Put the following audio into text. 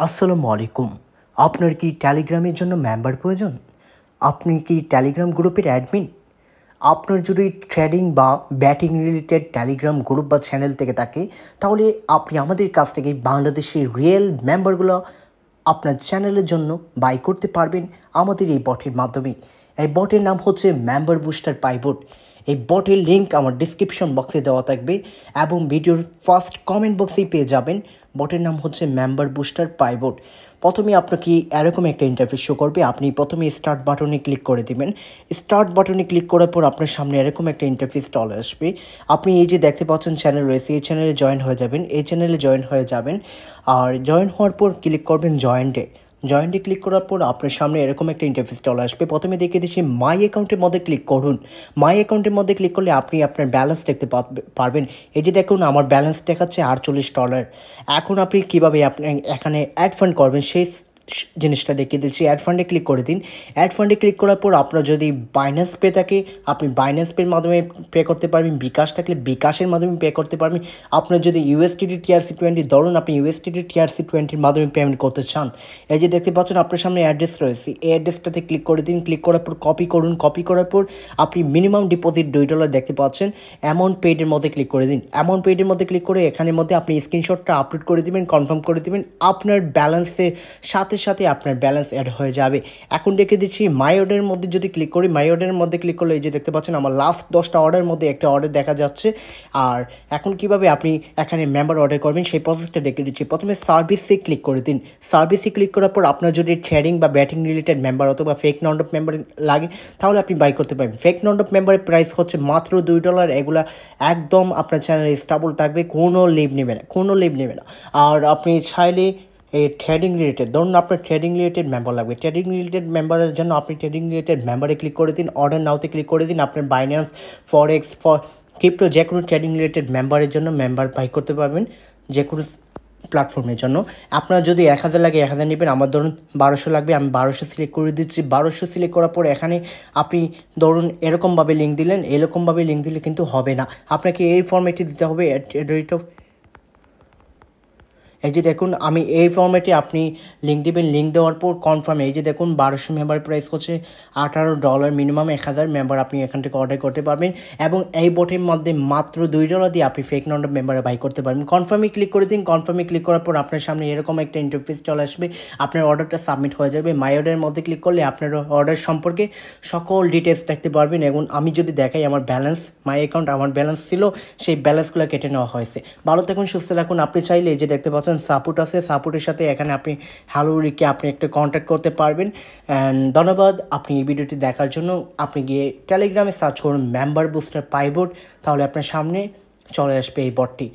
আসসালামু আলাইকুম। আপনার কি টেলিগ্রামের জন্য মেম্বার প্রয়োজন? আপনি কি টেলিগ্রাম গ্রুপের অ্যাডমিন? আপনার যদি ট্রেডিং বা ব্যাটিং রিলেটেড টেলিগ্রাম গ্রুপ বা চ্যানেল থেকে থাকে, তাহলে আপনি আমাদের কাছ থেকে বাংলাদেশের রিয়েল মেম্বারগুলো আপনার চ্যানেলের জন্য বাই করতে পারবেন আমাদের এই বটের মাধ্যমে। এই বটের নাম হচ্ছে মেম্বার বুস্টার পাইবট। এই বটের লিঙ্ক আমার ডিসক্রিপশন বক্সে দেওয়া থাকবে এবং ভিডিওর ফার্স্ট কমেন্ট বক্সেই পেয়ে যাবেন। বটের নাম হচ্ছে মেম্বার বুস্টার পাইবট। প্রথমে আপনাকে এরকম একটা ইন্টারফেস শো করবে। আপনি প্রথমে স্টার্ট বাটনে ক্লিক করে দিবেন। স্টার্ট বাটনে ক্লিক করার পর আপনার সামনে এরকম একটা ইন্টারফেস চলে আসবে। আপনি এই যে দেখতে পাচ্ছেন চ্যানেল রয়েছে, এই চ্যানেলে জয়েন হয়ে যাবেন। এই চ্যানেলে জয়েন হয়ে যাবেন আর জয়েন হওয়ার পর ক্লিক করবেন জয়েন্টে ক্লিক করার পর আপনার সামনে এরকম একটা ইন্টারফেস চলে আসবে। প্রথমে দেখে দিচ্ছি মাই অ্যাকাউন্টের মধ্যে ক্লিক করুন। মাই অ্যাকাউন্টের মধ্যে ক্লিক করলে আপনি আপনার ব্যালেন্স দেখতে পারবেন। এই যে দেখুন আমার ব্যালেন্স দেখাচ্ছে $48। এখন আপনি কীভাবে আপনি এখানে অ্যাড ফান্ড করবেন সেই জিনিসটা দেখিয়ে দিচ্ছি। অ্যাড ফান্ডে ক্লিক করে দিন। অ্যাড ফান্ডে ক্লিক করার পর আপনার যদি বাইন্যান্স পে থাকে আপনি বাইন্যান্স পের মাধ্যমে পে করতে পারবেন, বিকাশ থাকলে বিকাশের মাধ্যমে পে করতে পারবেন। আপনার যদি ইউএসডিটি TRC20 ধরুন আপনি ইউএসডিটি TRC20-র মাধ্যমে পেমেন্ট করতে চান, এই যে দেখতে পাচ্ছেন আপনার সামনে অ্যাড্রেস রয়েছে, এই অ্যাড্রেসটাতে ক্লিক করে দিন। ক্লিক করার পর কপি করুন। কপি করার পর আপনি মিনিমাম ডিপোজিট $2 দেখতে পাচ্ছেন। অ্যামাউন্ট পেইডের মধ্যে ক্লিক করে দিন। অ্যামাউন্ট পেইডের মধ্যে ক্লিক করে এখানের মধ্যে আপনি স্ক্রিনশটটা আপলোড করে দিবেন, কনফার্ম করে দিবেন। আপনার ব্যালেন্সের সাথে সাথে আপনার ব্যালেন্স অ্যাড হয়ে যাবে। এখন দেখে দিচ্ছি মাই অর্ডারের মধ্যে যদি ক্লিক করি, মাই অর্ডারের মধ্যে ক্লিক করলে এই যে দেখতে পাচ্ছেন আমার লাস্ট 10টা অর্ডারের মধ্যে একটা অর্ডার দেখা যাচ্ছে। আর এখন কিভাবে আপনি এখানে মেম্বার অর্ডার করবেন সেই প্রসেসটা দেখে দিচ্ছি। প্রথমে সার্ভিসে ক্লিক করে দিন। সার্ভিসে ক্লিক করার পর আপনার যদি ট্রেডিং বা ব্যাটিং রিলেটেড মেম্বার অথবা ফেক নন অফ মেম্বার লাগে তাহলে আপনি বাই করতে পারবেন। ফেক নন অফ মেম্বারের প্রাইস হচ্ছে মাত্র $2। এগুলা একদম আপনার চ্যানেলে স্টেবল থাকবে, কোনো লিভ নেবে না। আর আপনি চাইলে এই ট্রেডিং রিলেটেড ধরুন আপনার ট্রেডিং রিলেটেড মেম্বার লাগবে, ট্রেডিং রিলেটেড মেম্বারের জন্য আপনি ট্রেডিং রিলেটেড মেম্বারে ক্লিক করে দিন। অর্ডার নাওতে ক্লিক করে দিন। আপনার বাইন্যান্স, ফরেক্স, ক্রিপ্টো যে কোনো ট্রেডিং রিলেটেড মেম্বারের জন্য মেম্বার বাই করতে পারবেন যে কোনো প্ল্যাটফর্মের জন্য। আপনার যদি 1000 লাগে 1000 নেবেন। আমার ধরুন 1200 লাগবে, আমি 1200 সিলেক্ট করে দিচ্ছি। 1200 সিলেক্ট করার পর এখানে আপনি ধরুন এরকমভাবে লিঙ্ক দিলেন, এরকমভাবে লিঙ্ক দিলে কিন্তু হবে না, আপনাকে এই ফর্মেটে দিতে হবে। এই যে দেখুন আমি এই ফর্মেটে আপনি লিঙ্ক দেবেন। লিঙ্ক দেওয়ার পর কনফার্ম। এই যে দেখুন 1200 মেম্বার প্রাইস হচ্ছে $18, মিনিমাম 1000 মেম্বার আপনি এখান থেকে অর্ডার করতে পারবেন এবং এই বটের মধ্যে মাত্র $2 দিয়ে আপনি ফেক নন মেম্বারে বাই করতে পারবেন। কনফার্মে ক্লিক করে দিন। কনফার্মে ক্লিক করার পর আপনার সামনে এরকম একটা ইন্টারফেস চলে আসবে। আপনার অর্ডারটা সাবমিট হয়ে যাবে। মাই অর্ডারের মধ্যে ক্লিক করলে আপনার অর্ডার সম্পর্কে সকল ডিটেলস দেখতে পারবেন। এবং আমি যদি দেখাই আমার ব্যালেন্স, মাই অ্যাকাউন্ট আমার ব্যালেন্স ছিল, সেই ব্যালেন্সগুলো কেটে নেওয়া হয়েছে। ভালো থাকুন, সুস্থ থাকুন। আপনি চাইলে এই যে দেখতে পাচ্ছেন সাপোর্ট আছে, সাপোর্টের সাথে এখানে আপনি হ্যালো রিকে আপনি একটা কন্ট্যাক্ট করতে পারবেন। অ্যান্ড ধন্যবাদ আপনি এই ভিডিওটি দেখার জন্য। আপনি গিয়ে টেলিগ্রামে সার্চ করুন মেম্বার বুস্টার পাইবট, তাহলে আপনার সামনে চলে আসবে এই বটটি।